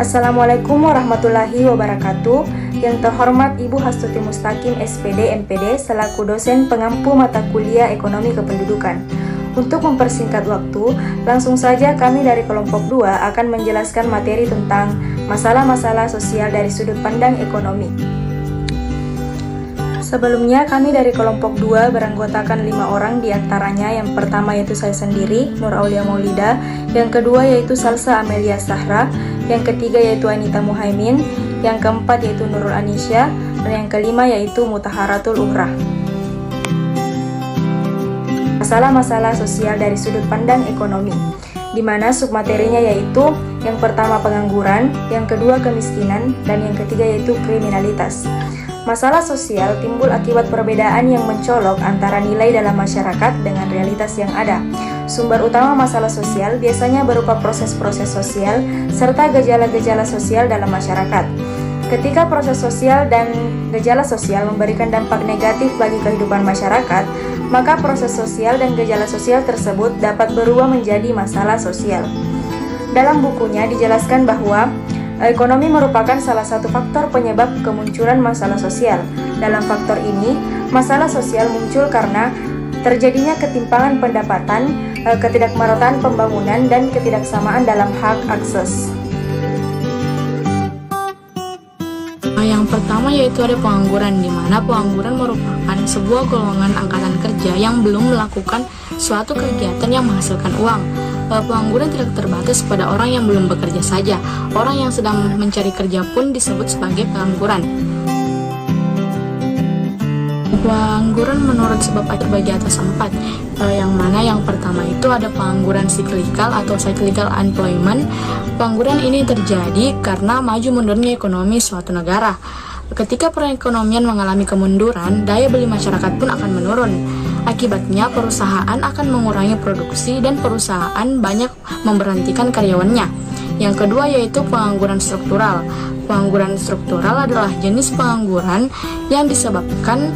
Assalamualaikum warahmatullahi wabarakatuh. Yang terhormat Ibu Hastuti Mustaqim SPD MPD selaku dosen pengampu mata kuliah Ekonomi Kependudukan. Untuk mempersingkat waktu, langsung saja kami dari kelompok 2 akan menjelaskan materi tentang masalah-masalah sosial dari sudut pandang ekonomi. Sebelumnya, kami dari kelompok 2 beranggotakan 5 orang, diantaranya yang pertama yaitu saya sendiri, Nur Aulia Maulida, yang kedua yaitu Salsa Amelia Sahra, yang ketiga yaitu Anita Muhaimin, yang keempat yaitu Nurul Anisya, dan yang kelima yaitu Mutaharatul Uhrah. Masalah-masalah sosial dari sudut pandang ekonomi, di mana submaterinya yaitu yang pertama pengangguran, yang kedua kemiskinan, dan yang ketiga yaitu kriminalitas. Masalah sosial timbul akibat perbedaan yang mencolok antara nilai dalam masyarakat dengan realitas yang ada. Sumber utama masalah sosial biasanya berupa proses-proses sosial serta gejala-gejala sosial dalam masyarakat. Ketika proses sosial dan gejala sosial memberikan dampak negatif bagi kehidupan masyarakat, maka proses sosial dan gejala sosial tersebut dapat berubah menjadi masalah sosial. Dalam bukunya dijelaskan bahwa ekonomi merupakan salah satu faktor penyebab kemunculan masalah sosial. Dalam faktor ini, masalah sosial muncul karena terjadinya ketimpangan pendapatan, ketidakmerataan pembangunan, dan ketidaksamaan dalam hak akses. Yang pertama yaitu ada pengangguran, di mana pengangguran merupakan sebuah golongan angkatan kerja yang belum melakukan suatu kegiatan yang menghasilkan uang. Pengangguran tidak terbatas pada orang yang belum bekerja saja. Orang yang sedang mencari kerja pun disebut sebagai pengangguran. Pengangguran menurut sebab terbagi atas 4, yang mana yang pertama itu ada pengangguran siklikal atau cyclical unemployment. Pengangguran ini terjadi karena maju mundurnya ekonomi suatu negara. Ketika perekonomian mengalami kemunduran, daya beli masyarakat pun akan menurun. Akibatnya, perusahaan akan mengurangi produksi dan perusahaan banyak memberhentikan karyawannya. Yang kedua yaitu pengangguran struktural. Pengangguran struktural adalah jenis pengangguran yang disebabkan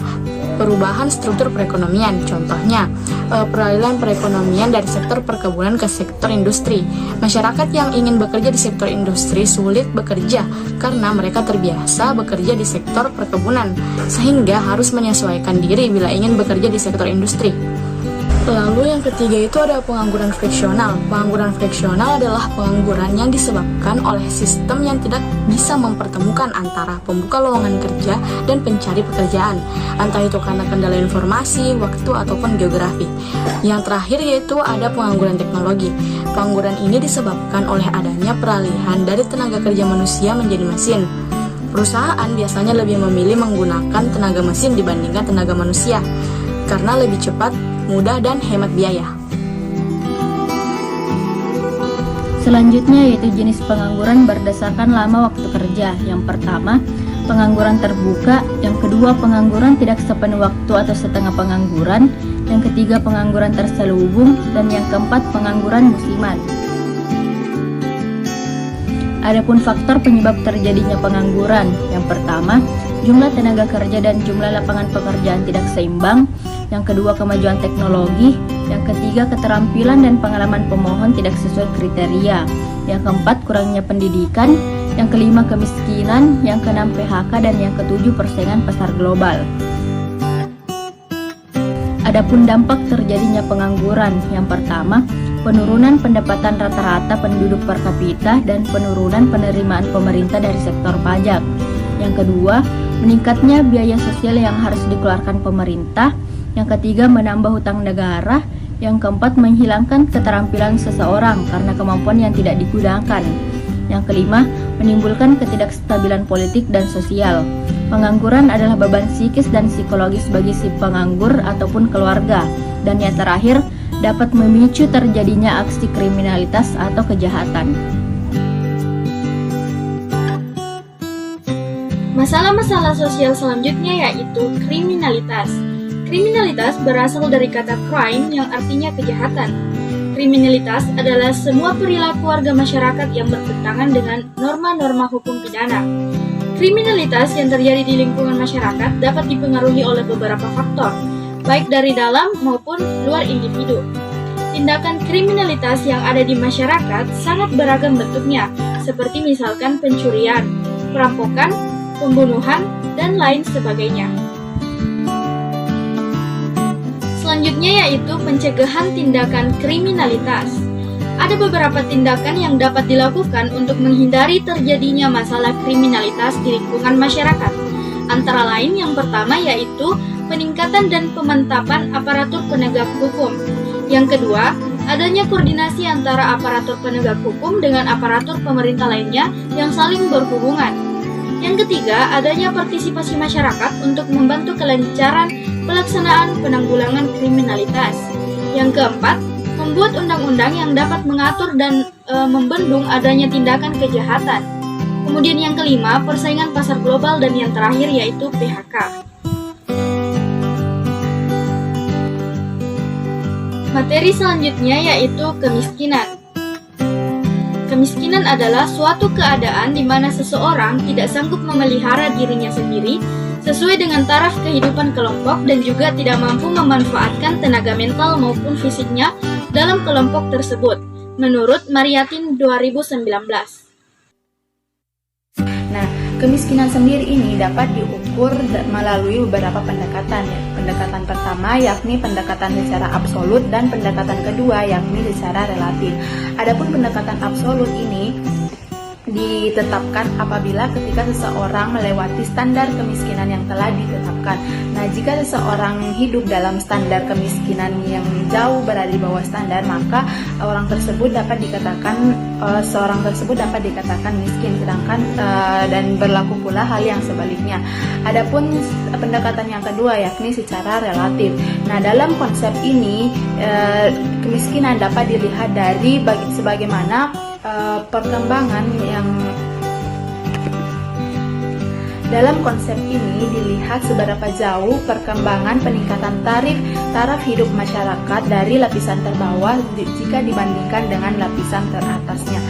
perubahan struktur perekonomian. Contohnya, peralihan perekonomian dari sektor perkebunan ke sektor industri. Masyarakat yang ingin bekerja di sektor industri sulit bekerja karena mereka terbiasa bekerja di sektor perkebunan, sehingga harus menyesuaikan diri bila ingin bekerja di sektor industri. Lalu yang ketiga itu ada pengangguran friksional. Pengangguran friksional adalah pengangguran yang disebabkan oleh sistem yang tidak bisa mempertemukan antara pembuka lowongan kerja dan pencari pekerjaan, entah itu karena kendala informasi, waktu, ataupun geografi. Yang terakhir yaitu ada pengangguran teknologi. Pengangguran ini disebabkan oleh adanya peralihan dari tenaga kerja manusia menjadi mesin. Perusahaan biasanya lebih memilih menggunakan tenaga mesin dibandingkan tenaga manusia, karena lebih cepat, mudah, dan hemat biaya. Selanjutnya yaitu jenis pengangguran berdasarkan lama waktu kerja. Yang pertama, pengangguran terbuka. Yang kedua, pengangguran tidak sepenuh waktu atau setengah pengangguran. Yang ketiga, pengangguran terselubung. Dan yang keempat, pengangguran musiman. Adapun faktor penyebab terjadinya pengangguran. Yang pertama, jumlah tenaga kerja dan jumlah lapangan pekerjaan tidak seimbang. Yang kedua, kemajuan teknologi. Yang ketiga, keterampilan dan pengalaman pemohon tidak sesuai kriteria. Yang keempat, kurangnya pendidikan. Yang kelima, kemiskinan. Yang keenam, PHK. Dan yang ketujuh, persaingan pasar global. Adapun dampak terjadinya pengangguran. Yang pertama, penurunan pendapatan rata-rata penduduk per kapita dan penurunan penerimaan pemerintah dari sektor pajak. Yang kedua, meningkatnya biaya sosial yang harus dikeluarkan pemerintah. Yang ketiga, menambah hutang negara. Yang keempat, menghilangkan keterampilan seseorang karena kemampuan yang tidak digunakan. Yang kelima, menimbulkan ketidakstabilan politik dan sosial. Pengangguran adalah beban psikis dan psikologis bagi si penganggur ataupun keluarga. Dan yang terakhir, dapat memicu terjadinya aksi kriminalitas atau kejahatan. Masalah-masalah sosial selanjutnya yaitu kriminalitas. Kriminalitas berasal dari kata crime yang artinya kejahatan. Kriminalitas adalah semua perilaku warga masyarakat yang bertentangan dengan norma-norma hukum pidana. Kriminalitas yang terjadi di lingkungan masyarakat dapat dipengaruhi oleh beberapa faktor, baik dari dalam maupun luar individu. tindakan kriminalitas yang ada di masyarakat sangat beragam bentuknya, seperti misalkan pencurian, perampokan, pembunuhan, dan lain sebagainya. Selanjutnya yaitu pencegahan tindakan kriminalitas. Ada beberapa tindakan yang dapat dilakukan untuk menghindari terjadinya masalah kriminalitas di lingkungan masyarakat. Antara lain yang pertama yaitu peningkatan dan pemantapan aparatur penegak hukum. Yang kedua, adanya koordinasi antara aparatur penegak hukum dengan aparatur pemerintah lainnya yang saling berhubungan. Yang ketiga, adanya partisipasi masyarakat untuk membantu kelancaran pelaksanaan penanggulangan kriminalitas. Yang keempat, membuat undang-undang yang dapat mengatur dan membendung adanya tindakan kejahatan. Kemudian yang kelima, persaingan pasar global, dan yang terakhir yaitu PHK. Materi selanjutnya yaitu kemiskinan. Kemiskinan adalah suatu keadaan di mana seseorang tidak sanggup memelihara dirinya sendiri sesuai dengan taraf kehidupan kelompok dan juga tidak mampu memanfaatkan tenaga mental maupun fisiknya dalam kelompok tersebut, menurut Maryatin 2019. Nah, kemiskinan sendiri ini dapat diukur melalui beberapa pendekatan. Pendekatan pertama yakni pendekatan secara absolut dan pendekatan kedua yakni secara relatif. Adapun pendekatan absolut ini ditetapkan apabila ketika seseorang melewati standar kemiskinan yang telah ditetapkan. Nah, jika seseorang hidup dalam standar kemiskinan yang jauh berada di bawah standar, maka seorang tersebut dapat dikatakan miskin, sedangkan dan berlaku pula hal yang sebaliknya. Adapun pendekatan yang kedua yakni secara relatif. Nah, dalam konsep ini kemiskinan dapat dilihat dari sebagaimana perkembangan yang dalam konsep ini dilihat seberapa jauh perkembangan peningkatan taraf hidup masyarakat dari lapisan terbawah jika dibandingkan dengan lapisan teratasnya.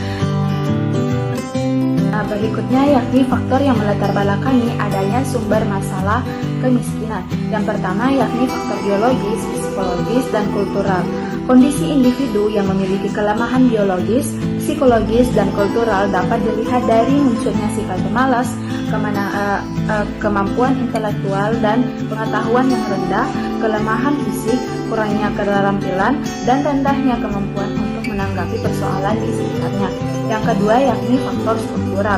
Nah, berikutnya yakni faktor yang melatar belakangi adanya sumber masalah kemiskinan. Yang pertama yakni faktor biologis, psikologis, dan kultural. Kondisi individu yang memiliki kelemahan biologis, psikologis, dan kultural dapat dilihat dari munculnya sifat pemalas, kemampuan intelektual dan pengetahuan yang rendah, kelemahan fisik, kurangnya keterampilan, dan rendahnya kemampuan untuk menanggapi persoalan di sekitarnya. Yang kedua yakni faktor struktural.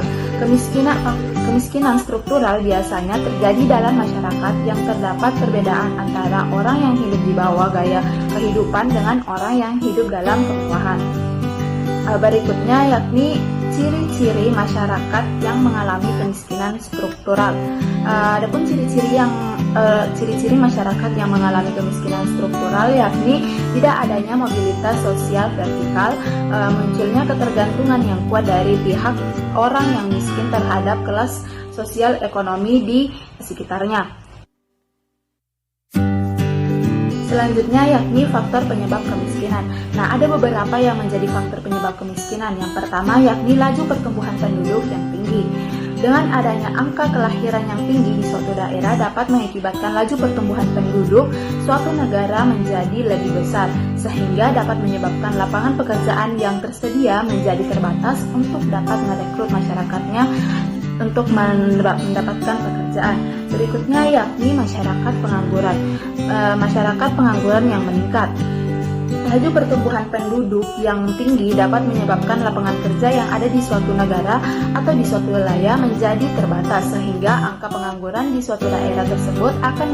Kemiskinan struktural biasanya terjadi dalam masyarakat yang terdapat perbedaan antara orang yang hidup di bawah gaya kehidupan dengan orang yang hidup dalam kemewahan. Berikutnya yakni ciri-ciri masyarakat yang mengalami kemiskinan struktural. Adapun ciri-ciri masyarakat yang mengalami kemiskinan struktural yakni tidak adanya mobilitas sosial vertikal, munculnya ketergantungan yang kuat dari pihak orang yang miskin terhadap kelas sosial ekonomi di sekitarnya. Selanjutnya yakni faktor penyebab kemiskinan. Nah, ada beberapa yang menjadi faktor penyebab kemiskinan. Yang pertama yakni laju pertumbuhan penduduk yang tinggi. Dengan adanya angka kelahiran yang tinggi di suatu daerah dapat mengakibatkan laju pertumbuhan penduduk suatu negara menjadi lebih besar, sehingga dapat menyebabkan lapangan pekerjaan yang tersedia menjadi terbatas untuk dapat merekrut masyarakatnya untuk mendapatkan pekerjaan. Berikutnya yakni masyarakat pengangguran. Masyarakat pengangguran yang meningkat. Laju pertumbuhan penduduk yang tinggi dapat menyebabkan lapangan kerja yang ada di suatu negara atau di suatu wilayah menjadi terbatas, sehingga angka pengangguran di suatu daerah tersebut akan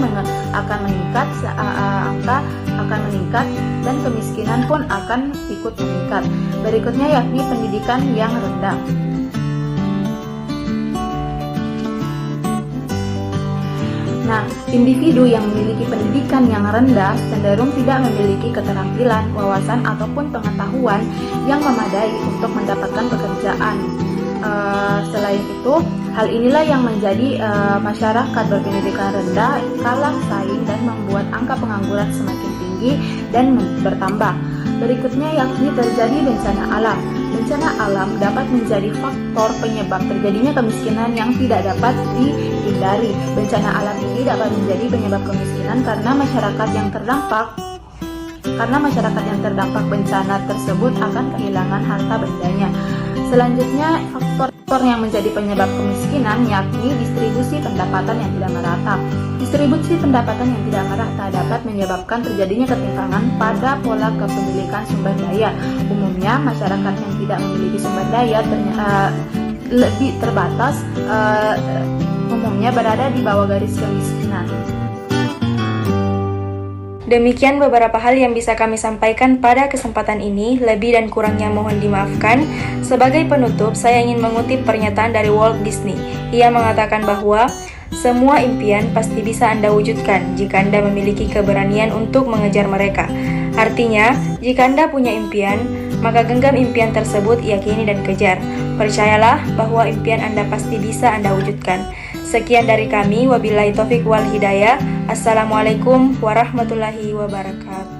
meningkat dan kemiskinan pun akan ikut meningkat. Berikutnya yakni pendidikan yang rendah. Nah, individu yang memiliki pendidikan yang rendah cenderung tidak memiliki keterampilan, wawasan, ataupun pengetahuan yang memadai untuk mendapatkan pekerjaan. Selain itu, hal inilah yang menjadi masyarakat berpendidikan rendah kalah saing dan membuat angka pengangguran semakin tinggi dan bertambah. Berikutnya yakni terjadi bencana alam. Bencana alam dapat menjadi faktor penyebab terjadinya kemiskinan yang tidak dapat dihindari. Bencana alam ini dapat menjadi penyebab kemiskinan karena masyarakat yang terdampak karena masyarakat yang terdampak bencana tersebut akan kehilangan harta bendanya. Selanjutnya, faktor yang menjadi penyebab kemiskinan yakni distribusi pendapatan yang tidak merata. Distribusi pendapatan yang tidak merata dapat menyebabkan terjadinya ketimpangan pada pola kepemilikan sumber daya. Umumnya, masyarakat yang tidak memiliki sumber daya lebih terbatas, umumnya berada di bawah garis kemiskinan. Demikian beberapa hal yang bisa kami sampaikan pada kesempatan ini, lebih dan kurangnya mohon dimaafkan. Sebagai penutup, saya ingin mengutip pernyataan dari Walt Disney. Ia mengatakan bahwa semua impian pasti bisa Anda wujudkan jika Anda memiliki keberanian untuk mengejar mereka. Artinya, jika Anda punya impian, maka genggam impian tersebut, yakini dan kejar. Percayalah bahwa impian Anda pasti bisa Anda wujudkan. Sekian dari kami, wabillahi taufik wal hidayah. Assalamualaikum warahmatullahi wabarakatuh.